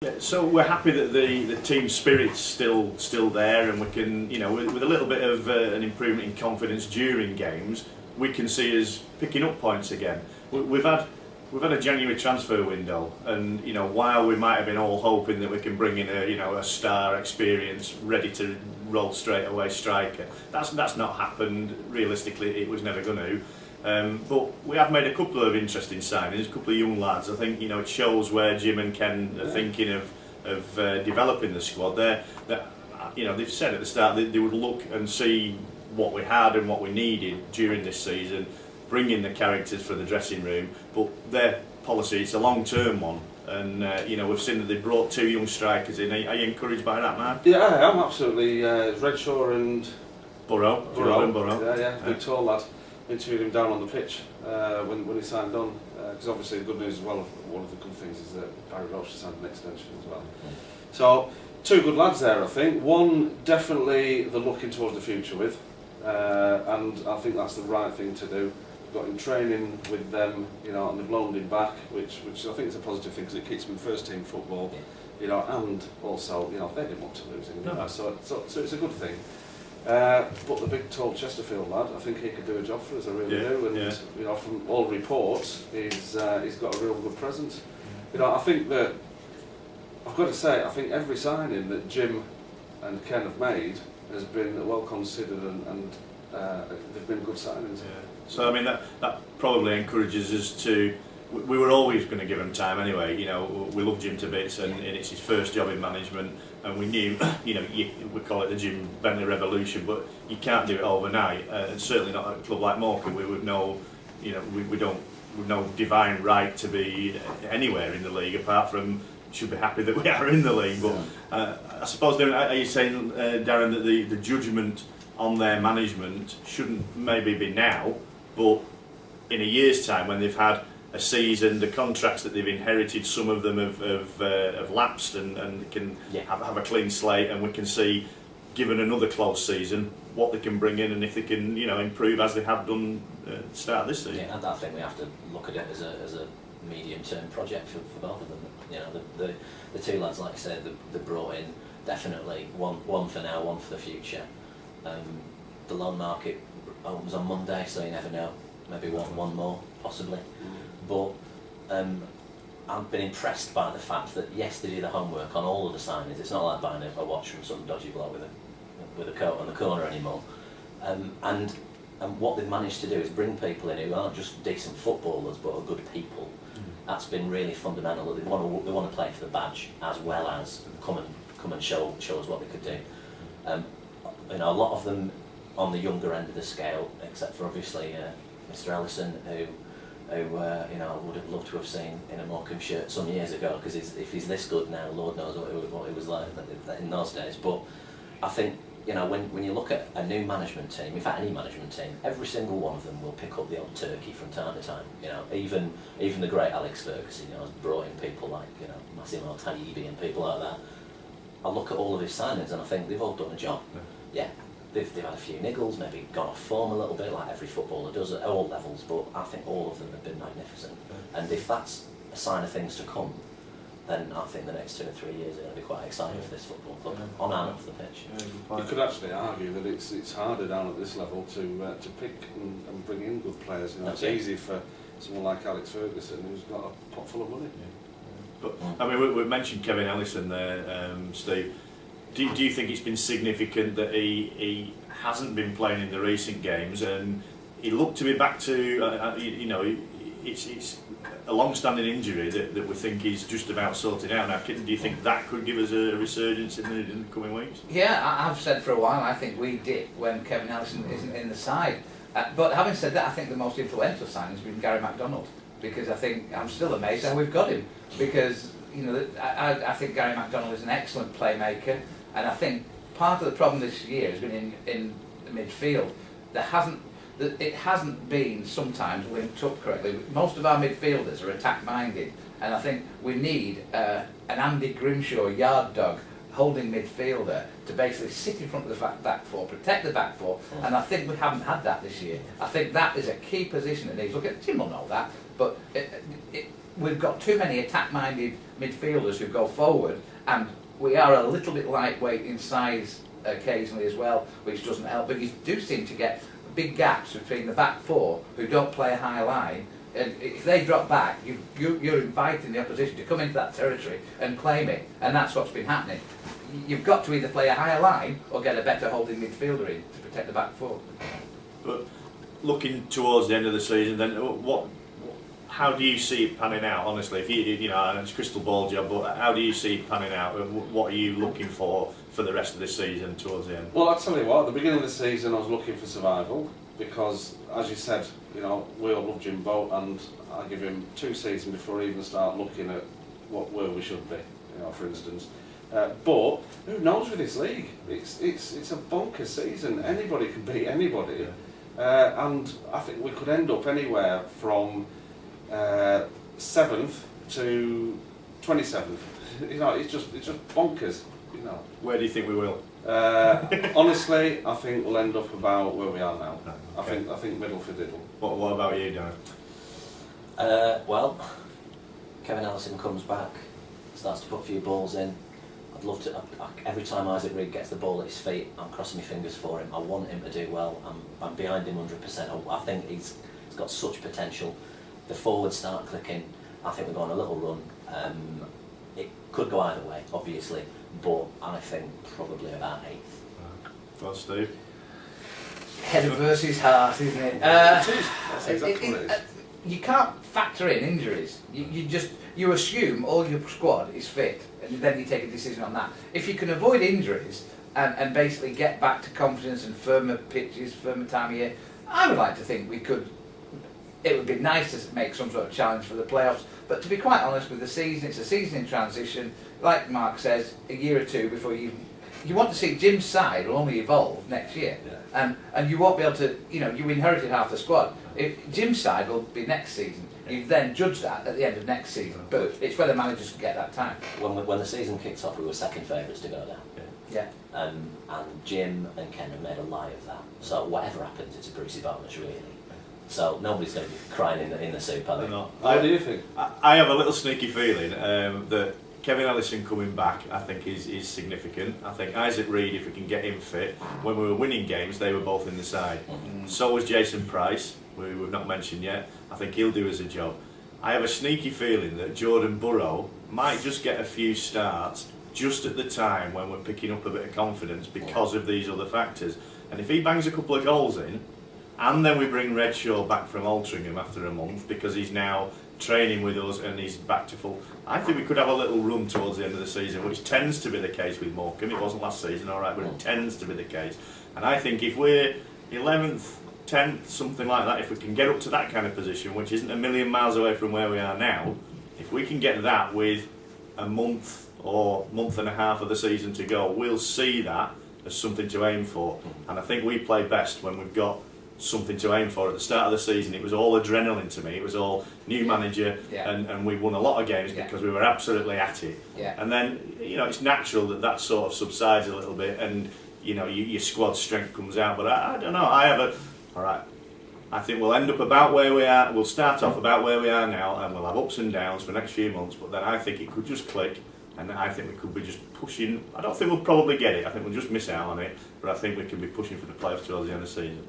Yeah, so we're happy that the team spirit's still there, and we can, with a little bit of an improvement in confidence during games, we can see us picking up points again. We've had a January transfer window, and while we might have been all hoping that we can bring in a star, experience, ready to roll straight away striker, that's not happened. Realistically, it was never going to. But we have made a couple of interesting signings, a couple of young lads. I think it shows where Jim and Ken are thinking of developing the squad. They've said at the start that they would look and see what we had and what we needed during this season, bring in the characters for the dressing room. But their policy is a long-term one, and we've seen that they brought 2 young strikers in. Are you encouraged by that, Mark? Yeah, I am absolutely. Redshaw and Burrow. Yeah, big tall lad. Interviewed him down on the pitch when he signed on, because obviously the good news as well, one of the good things is that Barry Roche signed an extension as well. So 2 good lads there, I think. One definitely they're looking towards the future with, and I think that's the right thing to do. We've got him training with them, and they've loaned him back, which I think is a positive thing because it keeps him in first team football, and also they didn't want to lose him, so it's a good thing. But the big tall Chesterfield lad, I think he could do a job for us, I really do, and from all reports he's got a real good presence. I think that, I've got to say, I think every signing that Jim and Ken have made has been well considered, and they've been good signings. Yeah. So I mean that probably encourages us to. We were always going to give him time anyway. We love Jim to bits, and it's his first job in management, and we knew, we call it the Jim Bentley revolution, but you can't do it overnight, and certainly not at a club like Morecambe. We would know, we've no divine right to be anywhere in the league apart from should be happy that we are in the league. But I suppose, are you saying, Darren, that the judgment on their management shouldn't maybe be now, but in a year's time when they've had a season, the contracts that they've inherited, some of them have lapsed and can have a clean slate, and we can see, given another close season, what they can bring in and if they can improve as they have done at the start of this season. Yeah, and I think we have to look at it as a medium-term project for both of them. The 2 lads, like I said, they brought in definitely one for now, one for the future. The loan market opens on Monday, so you never know. Maybe one more, possibly. But I've been impressed by the fact that yes, they do the homework on all of the signings. It's not like buying a watch from some dodgy bloke with a coat on the corner anymore. And what they've managed to do is bring people in who aren't just decent footballers but are good people. That's been really fundamental. They want to play for the badge as well as come and show us what they could do. A lot of them on the younger end of the scale, except for obviously Mr. Ellison, who I would have loved to have seen in a Morecambe shirt some years ago, because if he's this good now, Lord knows what it was like in those days. But I think when you look at a new management team, in fact any management team, every single one of them will pick up the old turkey from time to time. Even the great Alex Ferguson has brought in people like Massimo Taibbi and people like that. I look at all of his signings and I think they've all done a job. Yeah. They've had a few niggles, maybe gone off form a little bit, like every footballer does at all levels, but I think all of them have been magnificent. And if that's a sign of things to come, then I think the next 2 or 3 years are going to be quite exciting for this football club, on and off the pitch. You could actually argue that it's harder down at this level to pick and bring in good players. It's easy for someone like Alex Ferguson, who's got a pot full of money. But I mean, we mentioned Kevin Ellison there, Steve. Do you think it's been significant that he hasn't been playing in the recent games, and he looked to be back to, it's a long-standing injury that we think he's just about sorted out now. Do you think that could give us a resurgence in the coming weeks? Yeah, I've said for a while, I think we dip when Kevin Ellison isn't in the side. But having said that, I think the most influential signing has been Gary MacDonald, because I think I'm still amazed how we've got him, because I think Gary MacDonald is an excellent playmaker. And I think part of the problem this year has been in the midfield. It hasn't been sometimes linked up correctly. Most of our midfielders are attack-minded, and I think we need an Andy Grimshaw yard dog holding midfielder to basically sit in front of the back four, protect the back four, and I think we haven't had that this year. I think that is a key position that needs. Look at Tim will know that, but we've got too many attack-minded midfielders who go forward, and we are a little bit lightweight in size occasionally as well, which doesn't help. But you do seem to get big gaps between the back four who don't play a high line. And if they drop back, you're inviting the opposition to come into that territory and claim it, and that's what's been happening. You've got to either play a higher line or get a better holding midfielder in to protect the back four. But looking towards the end of the season, then how do you see it panning out? Honestly, if you know, and it's a crystal ball job, but how do you see it panning out? What are you looking for the rest of the season towards the end? Well, I'll tell you what. At the beginning of the season, I was looking for survival because, as you said, you know, we all love Jimbo, and I give him 2 seasons before we even start looking at where we should be. You know, for instance. But who knows with this league? It's a bonkers season. Anybody can beat anybody, and I think we could end up anywhere from 7th to 27th. You know, it's just bonkers. You know. Where do you think we will? Honestly, I think we'll end up about where we are now. Okay. I think middle for diddle. What about you, Dan? Well, Kevin Ellison comes back, starts to put a few balls in. I'd love to. Every time Isaac Reed gets the ball at his feet, I'm crossing my fingers for him. I want him to do well. I'm behind him 100%. I think he's got such potential. The forwards start clicking. I think we're going on a little run. It could go either way, obviously, but I think probably about 8th. Well, Steve. Head versus heart, isn't it? That's exactly what it is. You can't factor in injuries. You assume all your squad is fit, and then you take a decision on that. If you can avoid injuries and basically get back to confidence and firmer pitches, firmer time of year, I would like to think we could. It would be nice to make some sort of challenge for the playoffs, but to be quite honest with the season, it's a season in transition. Like Mark says, a year or two before you want to see Jim's side will only evolve next year, and you won't be able to. You know, you inherited half the squad. If Jim's side will be next season, you then judge that at the end of next season. But it's whether managers can get that time. When the season kicked off, we were second favourites to go down. Yeah. And Jim and Ken have made a lie of that. So whatever happens, it's a Brucey bonus, really. So nobody's going to be crying in the soup, are they? No. What do you think? I have a little sneaky feeling that Kevin Ellison coming back, I think, is significant. I think Isaac Reed, if we can get him fit, when we were winning games, they were both in the side. So was Jason Price, who we've not mentioned yet. I think he'll do us a job. I have a sneaky feeling that Jordan Burrow might just get a few starts just at the time when we're picking up a bit of confidence because of these other factors. And if he bangs a couple of goals in, and then we bring Redshaw back from Altrincham after a month because he's now training with us and he's back to full, I think we could have a little run towards the end of the season, which tends to be the case with Morecambe. It wasn't last season, alright, but it tends to be the case. And I think if we're 11th, 10th, something like that, if we can get up to that kind of position, which isn't a million miles away from where we are now, if we can get that with a month or month and a half of the season to go, we'll see that as something to aim for. And I think we play best when we've got something to aim for. At the start of the season, it was all adrenaline to me. It was all new manager, and we won a lot of games because we were absolutely at it. And then, you know, it's natural that sort of subsides a little bit, and you know, your squad strength comes out. But I don't know. I think we'll end up about where we are. We'll start off about where we are now, and we'll have ups and downs for the next few months. But then I think it could just click, and I think we could be just pushing. I don't think we'll probably get it. I think we'll just miss out on it. But I think we can be pushing for the playoffs towards the end of the season.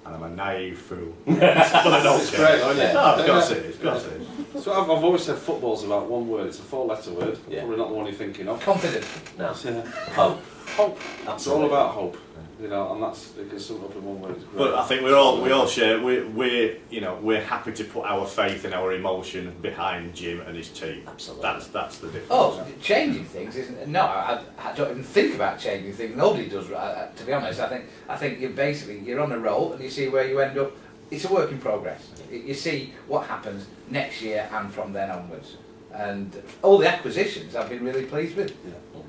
And I'm a naive fool. But I don't It's care. great, isn't it? No, I've got to say it. It's got to say it. So I've always said football's about one word. It's a 4-letter word. Probably not the one you're thinking of. Confident. No. Yeah. Hope. Hope. Absolutely. It's all about hope. You know, and that's, it can sum it up in one word. It's great. But I think we all share. We're happy to put our faith and our emotion behind Jim and his team. Absolutely. That's the difference. Oh, changing things isn't. No, I don't even think about changing things. Nobody does. To be honest, I think you're on a roll and you see where you end up. It's a work in progress. You see what happens next year and from then onwards. And all the acquisitions I've been really pleased with.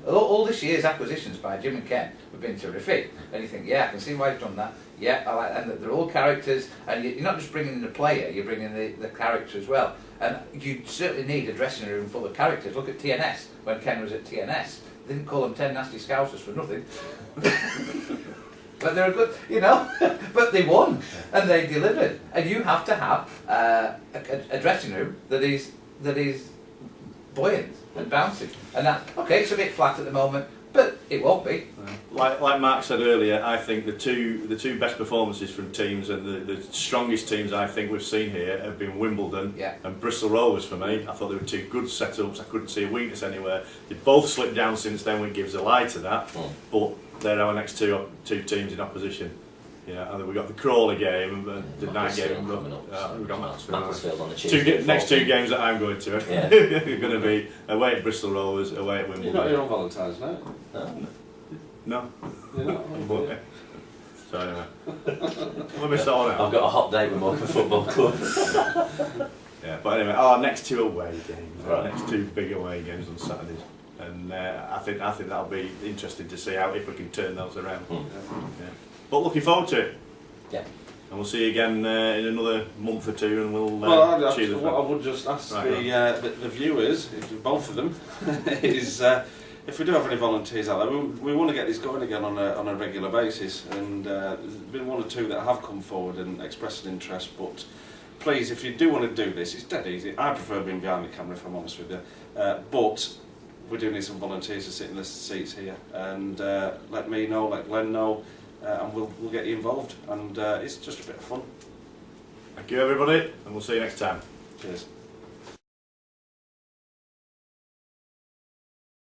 All this year's acquisitions by Jim and Ken have been terrific. And you think, I can see why he's done that. Yeah, I like, and they're all characters. And you're not just bringing in the player, you're bringing in the character as well. And you certainly need a dressing room full of characters. Look at TNS. When Ken was at TNS, they didn't call them 10 nasty scousers for nothing. But they're good, but they won and they delivered. And you have to have a a dressing room that is buoyant and bouncy, and that okay, it's a bit flat at the moment, but it won't be. Like Mark said earlier, I think the two best performances from teams and the strongest teams I think we've seen here have been Wimbledon and Bristol Rovers for me. I thought they were two good setups. I couldn't see a weakness anywhere. They both slipped down since then, which gives a lie to that. But they're our next two teams in opposition. Yeah, and then we got the Crawley game, the night game. We've got Macclesfield on the Tuesday. Next two games that I'm going to are going to be away at Bristol Rovers, away at Wimbledon. You're not here on Valentine's night? No. You're not? So anyway, we'll miss that one out. I've got a hot date with Morecambe Football Club. Yeah, but anyway, our next two away games, Right. next two big away games on Saturdays, and I think that'll be interesting to see how if we can turn those around. Yeah. But looking forward to it. Yeah. And we'll see you again in another month or two, and we'll cheer the what I would just ask the viewers, both of them, is if we do have any volunteers out there, we want to get this going again on a regular basis, and there's been one or two that have come forward and expressed an interest, but please, if you do want to do this, it's dead easy. I prefer being behind the camera, if I'm honest with you, but we do need some volunteers to sit in the seats here, and let me know, let Glenn know, and we'll get you involved, and it's just a bit of fun. Thank you everybody, and we'll see you next time. Cheers.